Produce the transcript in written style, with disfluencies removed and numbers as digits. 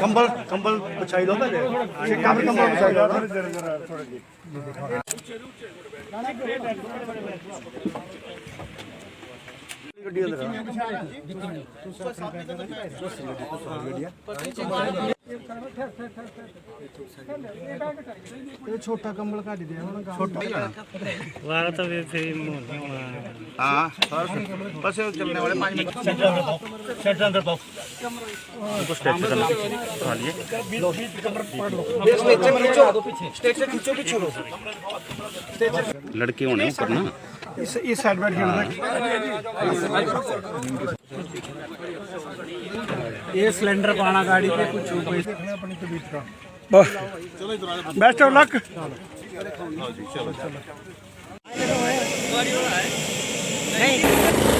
कंबल कंबल बिछाई दो पहले कंबल बिछाई दो छोटा कंबल काट दिया छोटा तो हाँ बस चलने वाले 5 मिनट अंदर पाओ लड़के होने ऊपर ना इस साइड बैठ के ये सिलेंडर पाना गाड़ी पे कुछ अपनी तबीयत का बेस्ट ऑफ लक नहीं